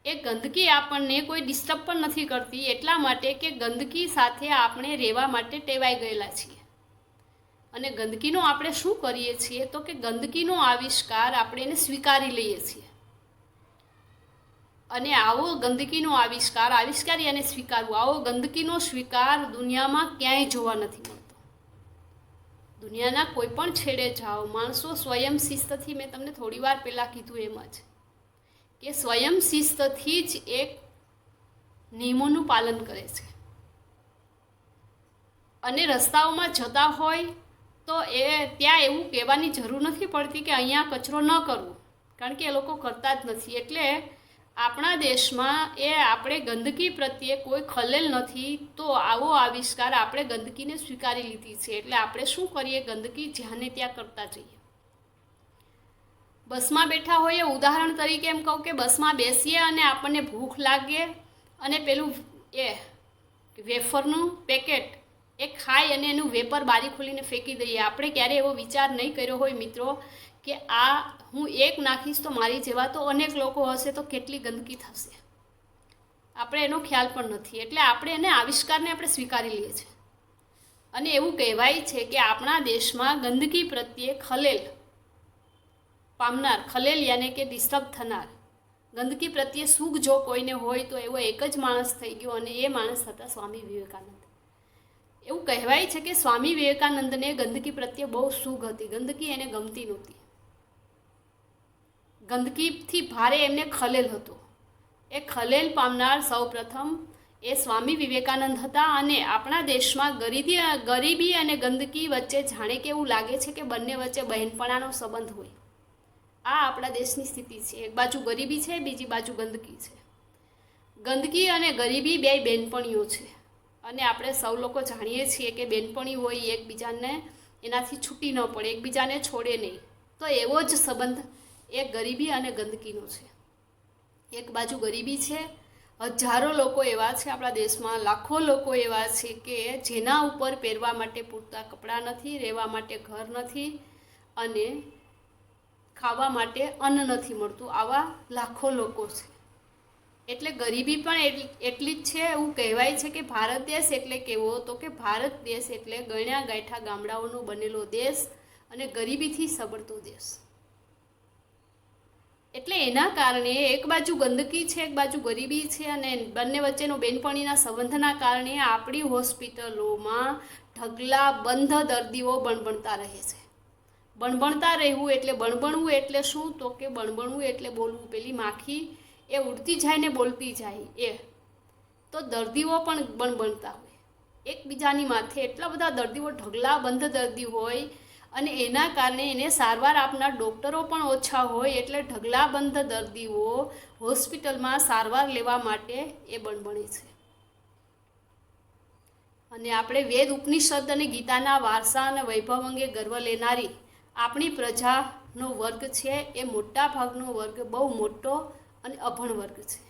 એ ગંદકી આપણને કોઈ ડિસ્ટર્બ પણ નથી કરતી, એટલા માટે કે ગંદકી સાથે આપણે રહેવા માટે ટેવાઈ ગયેલા છીએ. અને ગંદકીનો આપણે શું કરીએ છીએ તો કે ગંદકીનો આવિષ્કાર આપણે એને સ્વીકારી લઈએ છીએ. અને આવો ગંદકીનો આવિષ્કારી અને સ્વીકારવું, આવો ગંદકીનો સ્વીકાર દુનિયામાં ક્યાંય જોવા નથી મળતો. દુનિયાના કોઈ પણ છેડે જાઓ, માણસો સ્વયં શિસ્તથી, મેં તમને થોડી વાર પહેલાં કીધું એમ જ કે સ્વયં શિસ્તથી જ એક નિયમોનું પાલન કરે છે. અને રસ્તાઓમાં જતા હોય તો એ ત્યાં એવું કહેવાની જરૂર નથી પડતી કે અહીંયા કચરો ન કરવો, કારણ કે એ લોકો કરતા જ નથી. એટલે આપણા દેશમાં એ આપણે ગંદકી પ્રત્યે કોઈ ખલેલ નથી, તો આવો આવિષ્કાર આપણે ગંદકીને સ્વીકારી લીધી છે. એટલે આપણે શું કરીએ, ગંદકી જ્યાં ને ત્યાં કરતા જઈએ. બસમાં બેઠા હોઈએ, ઉદાહરણ તરીકે એમ કહું કે બસમાં બેસીએ અને આપણને ભૂખ લાગે અને પેલું એ વેફરનું પેકેટ એ ખાઈ અને એનું વેપર બારી ખોલીને ફેંકી દઈએ. આપણે ક્યારેય એવો વિચાર નહીં કર્યો હોય મિત્રો કે આ હું એક નાખીશ તો મારી જેવા તો અનેક લોકો હશે, તો કેટલી ગંદકી થશે. આપણે એનો ખ્યાલ પણ નથી. એટલે આપણે એને આવિષ્કારને આપણે સ્વીકારી લઈએ છીએ. અને એવું કહેવાય છે કે આપણા દેશમાં ગંદકી પ્રત્યે ખલેલ પામનાર, ખલેલ યાને કે ડિસ્ટર્બ થનાર, ગંદકી પ્રત્યે સુખ જો કોઈને હોય તો એવો એક જ માણસ થઈ ગયો, અને એ માણસ હતા સ્વામી વિવેકાનંદ. એવું કહેવાય છે કે સ્વામી વિવેકાનંદને ગંદકી પ્રત્યે બહુ સુખ હતી. ગંદકી એને ગમતી નહોતી. ગંદકીથી ભારે એમને ખલેલ હતો. એ ખલેલ પામનાર સૌ પ્રથમ એ સ્વામી વિવેકાનંદ હતા. અને આપણા દેશમાં ગરીબી અને ગંદકી વચ્ચે જાણે કે એવું લાગે છે કે બંને વચ્ચે બહેનપણાનો સંબંધ હોય. આ આપણા દેશની સ્થિતિ છે. એક બાજુ ગરીબી છે, બીજી બાજુ ગંદકી છે. ગંદકી અને ગરીબી બે બેનપણીઓ છે. અને આપણે સૌ લોકો જાણીએ છીએ કે બેનપણી હોય એકબીજાને એનાથી છૂટી ન પડે, એકબીજાને છોડે નહીં. તો એવો જ સંબંધ એ ગરીબી અને ગંદકીનો છે. એક બાજુ ગરીબી છે, હજારો લોકો એવા છે આપણા દેશમાં, લાખો લોકો એવા છે કે જેના ઉપર પહેરવા માટે પૂરતા કપડાં નથી, રહેવા માટે ઘર નથી અને ખાવા માટે અન્ન નથી મળતું. આવા લાખો લોકો છે. એટલે ગરીબી પણ એટલી જ છે. એવું કહેવાય છે કે ભારત દેશ એટલે કેવો, તો કે ભારત દેશ એટલે ગણ્યા ગાંઠા ગામડાઓનો બનેલો દેશ અને ગરીબીથી સબળતો દેશ. એટલે એના કારણે એક બાજુ ગંદકી છે, એક બાજુ ગરીબી છે, અને બંને વચ્ચેનો બેનપણીના સંબંધના કારણે આપણી હોસ્પિટલોમાં ઢગલા બંધ દર્દીઓ બણબણતા રહે છે. બણબણતા રહેવું એટલે બણબણવું એટલે શું, તો કે બણબણવું એટલે બોલવું. પેલી માખી એ ઉડતી જાય ને બોલતી જાય, એ તો દર્દીઓ પણ બણબણતા હોય એકબીજાની માથે. એટલા બધા દર્દીઓ, ઢગલા બંધ દર્દી હોય, અને એના કારણે એને સારવાર આપનાર ડૉક્ટરો પણ ઓછા હોય. એટલે ઢગલા બંધ દર્દીઓ હોસ્પિટલમાં સારવાર લેવા માટે એ બણબણે છે. અને આપણે વેદ, ઉપનિષદ અને ગીતાના વારસા અને વૈભવ અંગે ગર્વ લેનારી આપણી પ્રજાનો વર્ગ છે એ મોટા ભાગનો વર્ગ બહુ મોટો અને અભણ વર્ગ છે.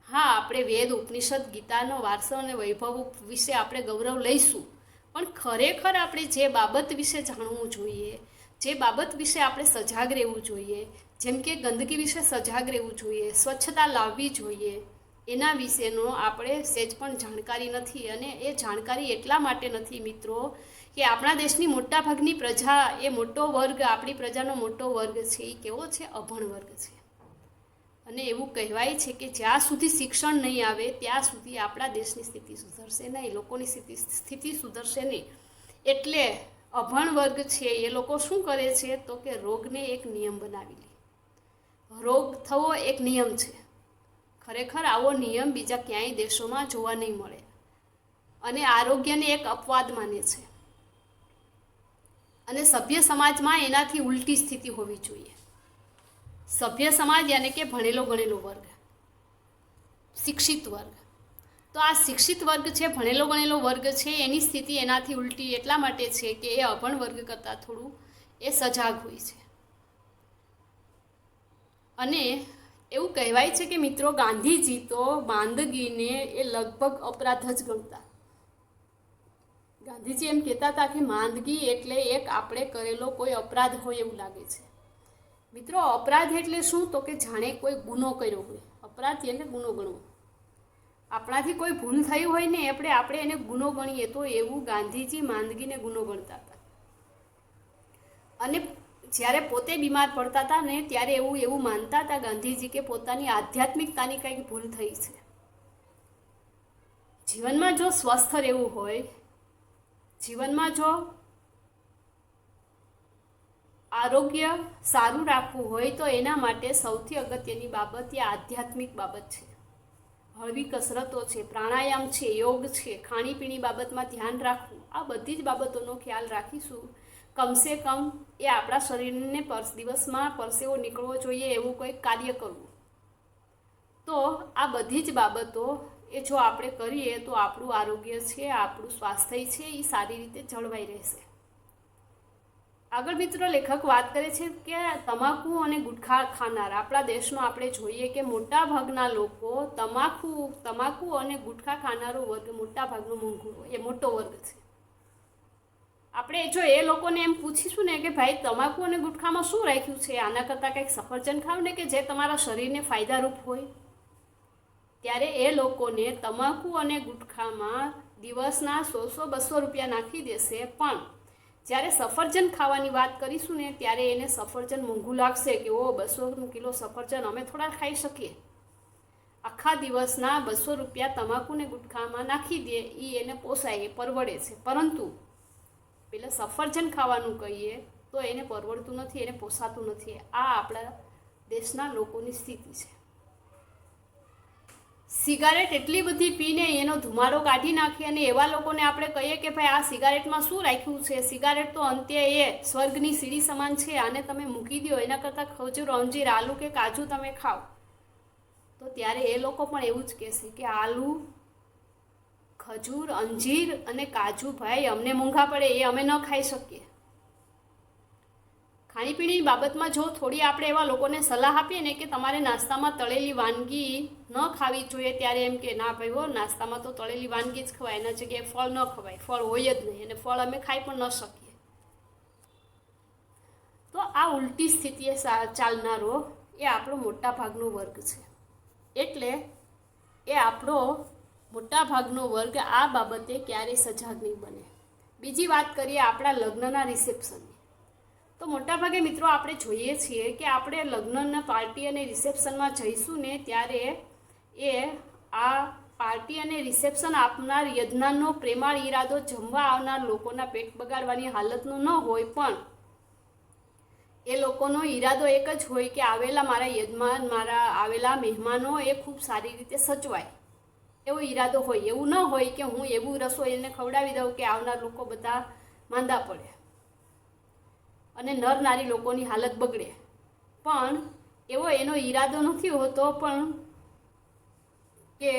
હા, આપણે વેદ, ઉપનિષદ, ગીતાનો વારસો અને વૈભવ વિશે આપણે ગૌરવ લઈશું, પણ ખરેખર આપણે જે બાબત વિશે જાણવું જોઈએ, જે બાબત વિશે આપણે સજાગ રહેવું જોઈએ, જેમ કે ગંદકી વિશે સજાગ રહેવું જોઈએ, સ્વચ્છતા લાવવી જોઈએ, એના વિશેનો આપણે સહેજ પણ જાણકારી નથી. અને એ જાણકારી એટલા માટે નથી મિત્રો કે આપણા દેશની મોટાભાગની પ્રજા, એ મોટો વર્ગ, આપણી પ્રજાનો મોટો વર્ગ છે એ કેવો છે, અભણ વર્ગ છે. અને એવું કહેવાય છે કે જ્યાં સુધી શિક્ષણ નહીં આવે ત્યાં સુધી આપણા દેશની સ્થિતિ સુધરશે નહીં, લોકોની સ્થિતિ સુધરશે નહીં. એટલે અભણ વર્ગ છે એ લોકો શું કરે છે, તો કે રોગને એક નિયમ બનાવી લે. રોગ થવો એક નિયમ છે. ખરેખર આવો નિયમ બીજા ક્યાંય દેશોમાં જોવા નહીં મળે. અને આરોગ્યને એક અપવાદ માને છે. અને સભ્ય સમાજમાં એનાથી ઉલટી સ્થિતિ હોવી જોઈએ. સભ્ય સમાજ યાને કે ભણેલો ગણેલો વર્ગ, શિક્ષિત વર્ગ. તો આ શિક્ષિત વર્ગ છે, ભણેલો ગણેલો વર્ગ છે, એની સ્થિતિ એનાથી ઉલટી એટલા માટે છે કે એ અભણ વર્ગ કરતાં થોડું એ સજાગ હોય છે. અને એવું કહેવાય છે કે મિત્રો ગાંધીજી તો માંદગીને એ લગભગ અપરાધ જ ગણતા. ગાંધીજી એમ કહેતા હતા કે માંદગી એટલે એક આપણે કરેલો કોઈ અપરાધ હોય એવું લાગે છે. મિત્રો અપરાધ એટલે શું, તો કે જાણે કોઈ ગુનો કર્યો હોય. અપરાધ એટલે ગુનો ગણવો. આપણાથી કોઈ ભૂલ થઈ હોય ને આપણે એને ગુનો ગણીએ, તો એવું ગાંધીજી માંદગીને ગુનો ગણતા હતા. અને જ્યારે પોતે બીમાર પડતા હતા ને ત્યારે એવું માનતા હતા ગાંધીજી કે પોતાની આધ્યાત્મિકતાની કંઈક ભૂલ થઈ છે. જીવનમાં જો સ્વસ્થ રહેવું હોય, જીવનમાં જો આરોગ્ય સારું રાખવું હોય, તો એના માટે સૌથી અગત્યની બાબત એ આધ્યાત્મિક બાબત છે. હળવી કસરતો છે, પ્રાણાયામ છે, યોગ છે, ખાણીપીણી બાબતમાં ધ્યાન રાખવું, આ બધી જ બાબતોનો ખ્યાલ રાખીશું, કમસે કમ એ આપણા શરીરને દિવસમાં પરસેવો નીકળવો જોઈએ એવું કંઈક કાર્ય કરવું, તો આ બધી જ બાબતો એ જો આપણે કરીએ તો આપણું આરોગ્ય છે, આપણું સ્વાસ્થ્ય છે એ સારી રીતે જળવાઈ રહેશે. આગળ મિત્રો લેખક વાત કરે છે કે તમાકુ અને ગુટખા ખાનાર આપણા દેશમાં આપણે જોઈએ કે મોટા ભાગના લોકો તમાકુ અને ગુટખા ખાનારો વર્ગ મોટા ભાગનો મોટો વર્ગ છે. આપણે જો એ લોકોને એમ પૂછીશું ને કે ભાઈ તમાકુ અને ગુટખામાં શું રાખ્યું છે, આના કરતાં કંઈક સફરજન ખાવ ને કે જે તમારા શરીરને ફાયદારૂપ હોય, ત્યારે એ લોકોને તમાકુ અને ગુટખામાં દિવસના 100-200 રૂપિયા નાખી દેશે. પણ જ્યારે સફરજન ખાવાની વાત કરીશું ને ત્યારે એને સફરજન મોંઘું લાગશે કે 200 કિલો સફરજન અમે થોડા ખાઈ શકીએ. આખા દિવસના 200 રૂપિયા તમાકુ ને ગુટખામાં નાખી દે એ એને પોસાય, એ પરવડે છે. પરંતુ પેલા સફરજન ખાવાનું કહીએ તો એને પરવડતું નથી, એને પોસાતું નથી. આ આપણા દેશના લોકોની સ્થિતિ છે. સિગારેટ એટલી બધી પીને એનો ધુમાડો કાઢી નાખીએ અને એવા લોકોને આપણે કહીએ કે ભાઈ આ સિગારેટમાં શું રાખ્યું છે, સિગારેટ તો અંતે એ સ્વર્ગની સીડી સમાન છે, આને તમે મૂકી દો, એના કરતાં ખજૂર, અંજીર, આલુ કે કાજુ તમે ખાઓ, તો ત્યારે એ લોકો પણ એવું જ કહેશે કે આલુ, ખજૂર, અંજીર અને કાજુ ભાઈ અમને મોંઘા પડે, એ અમે ન ખાઈ શકીએ. ખાણીપીણી બાબતમાં જો થોડી આપણે એવા લોકોને સલાહ આપીએ ને કે તમારે નાસ્તામાં તળેલી વાનગી ન ખાવી જોઈએ, ત્યારે એમ કે ના ભાઈ નાસ્તામાં તો તળેલી વાનગી જ ખવાય, એના જગ્યાએ ફળ ન ખવાય, ફળ હોય જ નહીં અને ફળ અમે ખાઈ પણ ન શકીએ. તો આ ઉલટી સ્થિતિએ ચાલનારો એ આપણો મોટા ભાગનો વર્ગ છે. એટલે એ આપણો મોટા ભાગનો વર્ગ આ બાબતે ક્યારેય સજાગ નહીં બને. બીજી વાત કરીએ આપણા લગ્નના રિસેપ્શનની, તો મોટાભાગે મિત્રો આપણે જોઈએ છીએ કે આપણે લગ્નના પાર્ટી અને રિસેપ્શનમાં જઈશું ને ત્યારે એ આ પાર્ટી અને રિસેપ્શન આપનાર યજમાનનો પ્રેમાળ ઈરાદો જમવા આવનાર લોકોના પેટ બગાડવાની હાલતનો ન હોય, પણ એ લોકોનો ઈરાદો એક જ હોય કે આવેલા મારા યજમાન, મારા આવેલા મહેમાનો એ ખૂબ સારી રીતે સચવાય, એવો ઈરાદો હોય. એવું ન હોય કે હું એવું રસોઈ એને ખવડાવી દઉં કે આવનાર લોકો બધા માંદા પડે અને નર નારી લોકોની હાલત બગડે. પણ એવો એનો ઈરાદો નથી હોતો, પણ કે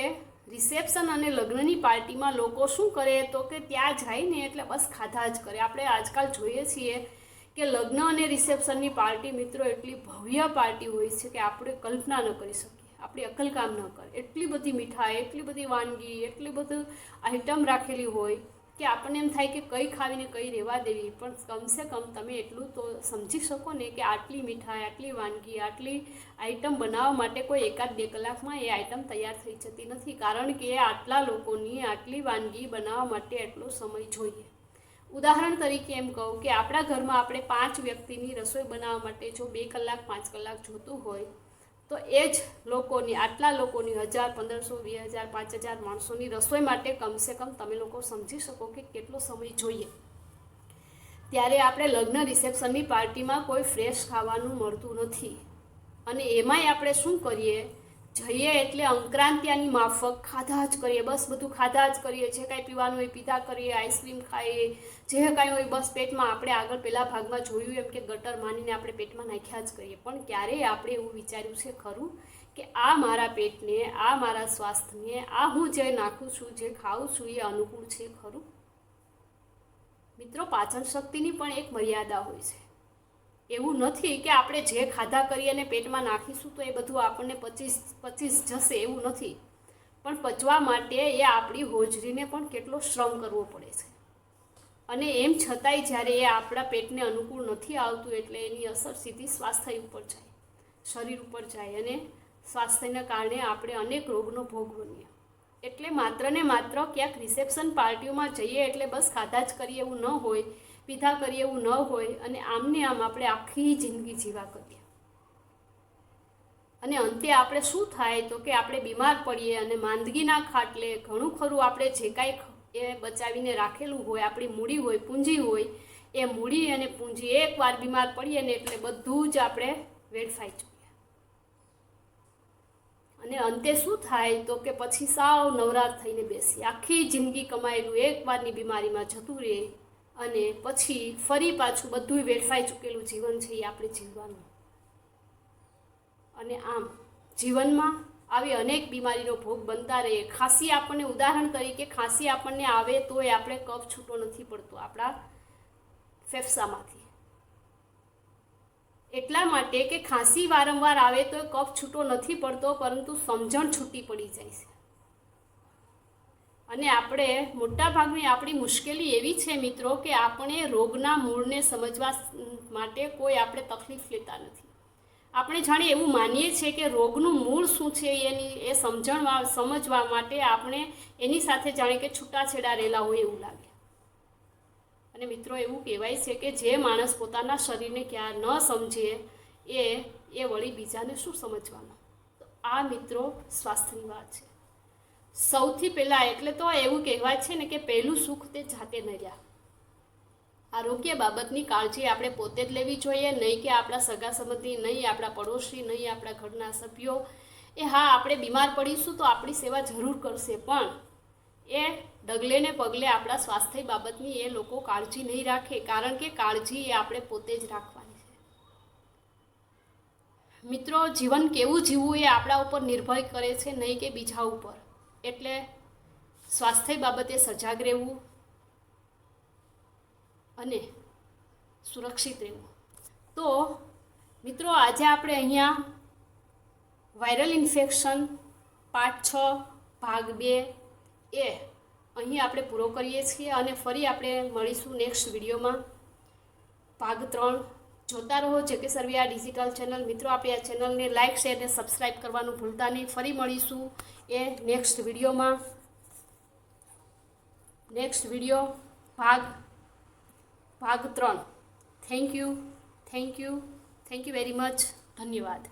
રિસેપ્શન અને લગ્નની પાર્ટીમાં લોકો શું કરે તો કે ત્યાં જઈને એટલે બસ ખાધા જ કરે. આપણે આજકાલ જોઈએ છીએ કે લગ્ન અને રિસેપ્શનની પાર્ટી મિત્રો એટલી ભવ્ય પાર્ટી હોય છે કે આપણે કલ્પના ન કરી શકીએ, આપણી અકલ કામ ન કરે. એટલી બધી મીઠાઈ, એટલી બધી વાનગી, એટલી બધું આઈટમ રાખેલી હોય કે આપણને એમ થાય કે કઈ ખાવીને કઈ રહેવા દેવી. પણ કમસે કમ તમે એટલું તો સમજી શકો ને કે આટલી મીઠાઈ, આટલી વાનગી, આટલી આઈટમ બનાવવા માટે કોઈ 1-2 કલાકમાં એ આઈટમ તૈયાર થઈ જતી નથી, કારણ કે આટલા લોકોની આટલી વાનગી બનાવવા માટે એટલો સમય જોઈએ. ઉદાહરણ તરીકે એમ કહું કે આપણા ઘરમાં આપણે 5 વ્યક્તિની રસોઈ બનાવવા માટે જો 2 કલાક 5 કલાક જોતું હોય, તો એ જ લોકોની આટલા લોકોની 1000, 1500, 2000, 5000 માણસોની રસોઈ માટે કમસે કમ તમે લોકો સમજી શકો કે કેટલો સમય જોઈએ. ત્યારે આપણે લગ્ન રિસેપ્શનની પાર્ટીમાં કોઈ ફ્રેશ ખાવાનું મળતું નથી, અને એમાંય આપણે શું કરીએ, જઈએ એટલે અંક્રાંતિયાની માફક ખાધા જ કરીએ, બસ બધું ખાધા જ કરીએ, જે કાંઈ પીવાનું હોય પીધા કરીએ, આઈસ્ક્રીમ ખાઈએ, જે કાંઈ હોય બસ પેટમાં. આપણે આગળ પેલા ભાગમાં જોયું એમ કે ગટર માનીને આપણે પેટમાં નાખ્યા જ કરીએ, પણ ક્યારેય આપણે એવું વિચાર્યું છે ખરું કે આ મારા પેટને, આ મારા સ્વાસ્થ્યને, આ હું જે નાખું છું, જે ખાઉં છું એ અનુકૂળ છે ખરું? મિત્રો, પાચન શક્તિની પણ એક મર્યાદા હોય છે. એવું નથી કે આપણે જે ખાધા કરીએ અને પેટમાં નાખીશું તો એ બધું આપણને પચી જશે, એવું નથી. પણ પચવા માટે એ આપણી હોજરીને પણ કેટલો શ્રમ કરવો પડે છે, અને એમ છતાંય જ્યારે એ આપણા પેટને અનુકૂળ નથી આવતું એટલે એની અસર સીધી સ્વાસ્થ્ય ઉપર જાય, શરીર ઉપર જાય, અને સ્વાસ્થ્યના કારણે આપણે અનેક રોગનો ભોગ બનીએ. એટલે માત્ર ને માત્ર ક્યાંક રિસેપ્શન પાર્ટીઓમાં જઈએ એટલે બસ ખાધા જ કરીએ એવું ન હોય, પીધા કરીએ એવું ન હોય, અને આમને આમ આપણે આખી જિંદગી જીવા કરીએ, અને અંતે આપણે શું થાય તો કે આપણે બીમાર પડીએ, અને માંદગીના ખાટલે ઘણું ખરું આપણે જે કાંઈ એ બચાવીને રાખેલું હોય, આપણી મૂડી હોય, પૂંજી હોય, એ મૂડી અને પૂંજી એકવાર બીમાર પડીએ ને એટલે બધું જ આપણે વેડફાઈ જોઈએ. અને અંતે શું થાય તો કે પછી સાવ નવરાત થઈને બેસી, આખી જિંદગી કમાયેલું એકવારની બીમારીમાં જતું રહે અને પછી ફરી પાછું બધું વેડફાઈ ચૂકેલું જીવન છે એ આપણે જીવવાનું. અને આમ જીવનમાં આવી અનેક બીમારીનો ભોગ બનતા રહીએ. ખાંસી આપણને, ઉદાહરણ તરીકે ખાંસી આપણને આવે તોય આપણે કફ છૂટો નથી પડતો આપણા ફેફસામાંથી, એટલા માટે કે ખાંસી વારંવાર આવે તો કફ છૂટો નથી પડતો, પરંતુ સમજણ છૂટી પડી જાય છે. અને આપણે મોટાભાગની આપણી મુશ્કેલી એવી છે મિત્રો કે આપણે રોગના મૂળને સમજવા માટે કોઈ આપણે તકલીફ લેતા નથી. આપણે જાણે એવું માનીએ છીએ કે રોગનું મૂળ શું છે એ સમજવા માટે આપણે એની સાથે જાણે કે છૂટાછેડા રહેલા હોય એવું લાગે. અને મિત્રો એવું કહેવાય છે કે જે માણસ પોતાના શરીરને ક્યાં ન સમજે એ વળી બીજાને શું સમજવાનો. તો આ મિત્રો સ્વાસ્થ્યની વાત છે. સૌથી પહેલાં એટલે તો એવું કહેવાય છે ને કે પહેલું સુખ તે જાતે નર્યા. આરોગ્ય બાબતની કાળજી આપણે પોતે જ લેવી જોઈએ, નહીં કે આપણા સગા સંબંધી, નહીં આપણા પડોશી, નહીં આપણા ઘરના સભ્યો. હા, આપણે બીમાર પડીશું તો આપણી સેવા જરૂર કરશે, પણ એ ડગલે ને પગલે આપણા સ્વાસ્થ્ય બાબતની એ લોકો કાળજી નહીં રાખે, કારણ કે કાળજી એ આપણે પોતે જ રાખવાની છે. મિત્રો, જીવન કેવું જીવવું એ આપણા ઉપર નિર્ભર કરે છે, નહીં કે બીજા ઉપર. એટલે સ્વાસ્થ્ય બાબતે સજાગ રહેવું અને સુરક્ષિત રહેવું. તો મિત્રો, આજે આપણે અહીંયા વાયરલ ઇન્ફેક્શન પાર્ટ 6 ભાગ 2 એ અહીં આપણે પૂરો કરીએ છીએ, અને ફરી આપણે મળીશું નેક્સ્ટ વિડીયોમાં ભાગ 3. જોતા રહો જેકે સરવૈયા ડિજિટલ ચેનલ. મિત્રો, આપણે આ ચેનલને લાઇક, શેર અને સબસ્ક્રાઈબ કરવાનું ભૂલતા નહીં. ફરી મળીશું એ નેક્સ્ટ વિડીયોમાં. નેક્સ્ટ વિડીયો ભાગ 3. Thank you very much. ધન્યવાદ.